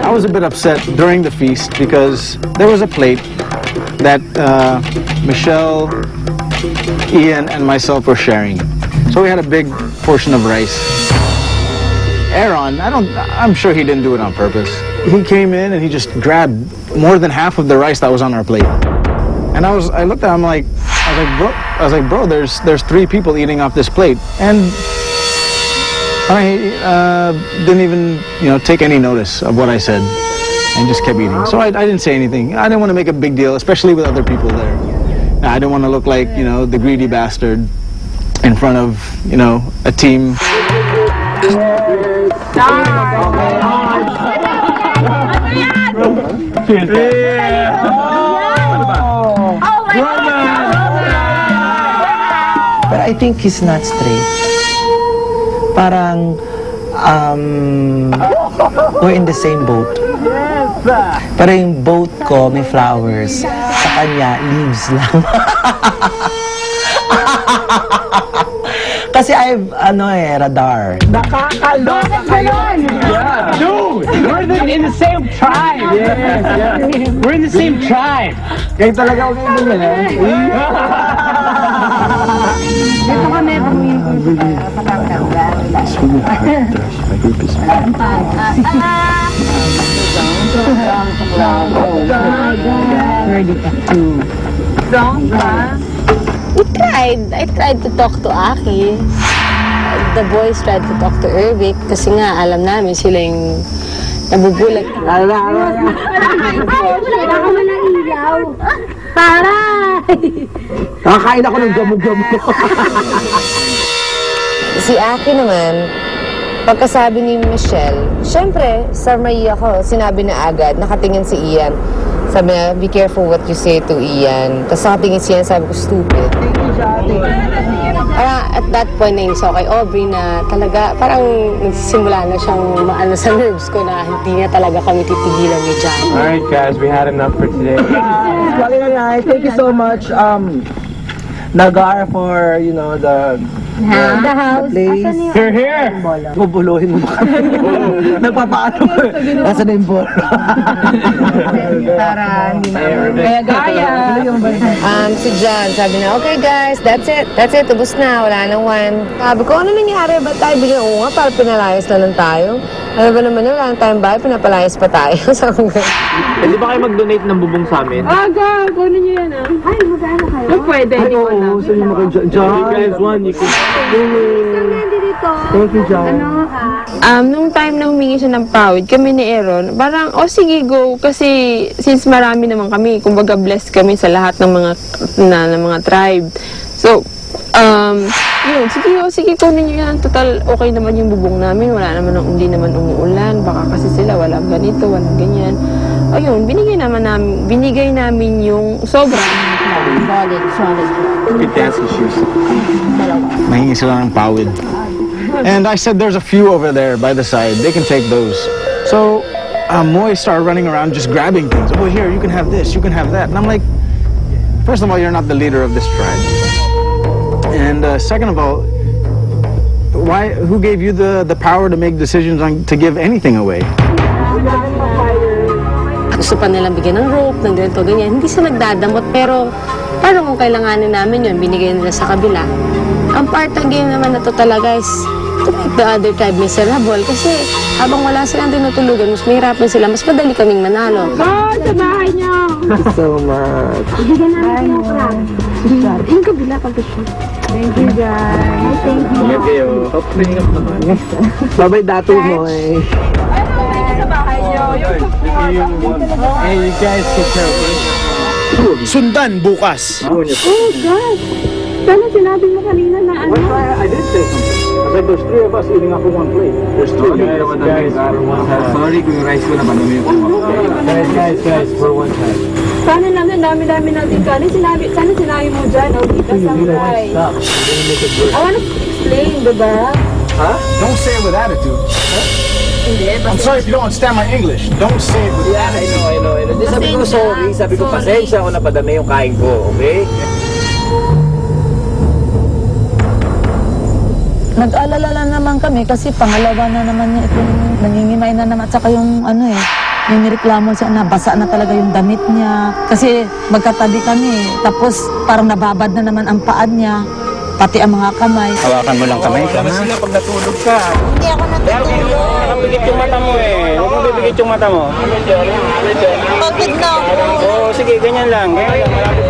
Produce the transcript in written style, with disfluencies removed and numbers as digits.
I was a bit upset during the feast because there was a plate that Michelle, Ian, and myself were sharing. So we had a big portion of rice. Aaron, I'm sure he didn't do it on purpose. He came in and he just grabbed more than half of the rice that was on our plate. And I looked at him I was like, bro, there's 3 people eating off this plate. And I didn't even, take any notice of what I said and just kept eating. So I didn't say anything. I didn't want to make a big deal, especially with other people there. I didn't want to look like, the greedy bastard in front of, a team. But I think he's not straight. Parang, we're in the same boat. Pero yung boat ko may flowers. Sa kanya, leaves lang. Kasi I have, radar. Nakakaloka kayo! Yeah. Dude! We're in the same tribe! Yes. We're in the same tribe! Kayo talaga ako ngayon yan, eh? Dito kami, I tried to talk to Aki. The boys tried to talk to Ervic kasi nga alam namin sila yung nabubulag. Wala ka man ng ilaw. Taray! Nakakain ako ng gamo-gamo. Si Aki naman, pagkasabi ni Michelle, syempre, sa Maria ko, sinabi na agad, nakatingin si Ian. Sabi niya, be careful what you say to Ian. Tapos nakatingin si Ian, sabi ko, stupid. At that point, nainis ako kay Aubrey na talaga, parang nagsisimula na siyang maano sa nerves ko na hindi na talaga kami titigilan ni John. Alright guys, we had enough for today. Thank you so much, Nagar, for, The house. place. You're here! Bubuluhin mo kami. Nagpapaano mo. Nasaan na yung bolo? Para hindi Kaya gaya. Si John, sabi na, okay guys, that's it, ubos na, wala nang one. Sabi ko, ano nangyari? Ba't tayo bigyan? Oo nga, para pinalayas na lang tayo. Ano ba naman yun, wala nang tayong bahay, pinapalayas pa tayo. Sabi ko, Pwede ba kayo mag-donate ng bubong sa amin? Aga, kunin niyo yan ah. Ay, magkano kayo? Pwede, hindi ko na. Saan yung mga If you guys want, you can... Thank you, John. Nung time na humingi siya ng pawid, kami ni Aaron, parang, sige, go. Kasi, since marami naman kami, kumbaga blessed kami sa lahat ng mga tribe. So, yun, sige, kunin nyo yan. Total, okay naman yung bubong namin. Hindi naman umuulan. Baka kasi sila, walang ganito, walang ganyan. Ayun, binigay namin yung sobrang. Solid. Good dancing shoes. Mahingi sila ng pawid. And I said there's a few over there by the side. They can take those. So Moy started running around just grabbing things. Oh, here, you can have this, you can have that. And I'm like, first of all, you're not the leader of this tribe. And second of all, who gave you the power to make decisions to give anything away? gusto pa nilang bigyan ng rope, ng ganito, ganyan. Hindi sila nagdadamot, pero paano kung kailanganin namin yun, binigay nila sa kabila. Ang part ng game naman na to talaga is to make the other tribe miserable kasi habang wala silang tinutulugan, mas mahirapan sila, mas madali kaming manalo. God, sa bahay niyo! So much. Ibigyan namin yung plan. Yung kabila pag-shoot. Thank you, guys. Thank you. Ingat kayo. Opening up naman. Babay dato mo eh. Hey, you guys take care of it. Sundan bukas. Oh, God. Sana sinabi mo kanina na ano? I did say something. I said there's 3 of us eating off of 1 plate. There's 2 of you. Sorry kung yung rice ko na madami yung Guys, for one time. Sana lang na dami-dami natin kanin. Sana sinabi mo dyan, o dito sa bahay. I wanna explain, diba? Huh? Don't say it with attitude. I'm sorry if you don't understand my English. Don't say it with attitude. I know. Hindi sabi ko sorry, sabi ko pasensya ako na padami yung kain ko, okay? Nag-alala lang naman lang kami kasi pangalawa na naman niya itong nangingimay na naman. At saka yung yung nireklamo siya na basa na talaga yung damit niya. Kasi magkatabi kami. Tapos parang nababad na naman ang paan niya. Pati ang mga kamay. Hawakan mo lang kamay ko, ha? Sila pag natulog ka. Hindi ako natutulog. Nakapigit yung mata mo eh. Huwag mo bibigit yung mata mo. Pagod na ako. Oo, sige, ganyan lang. Ganyan lang. Malapit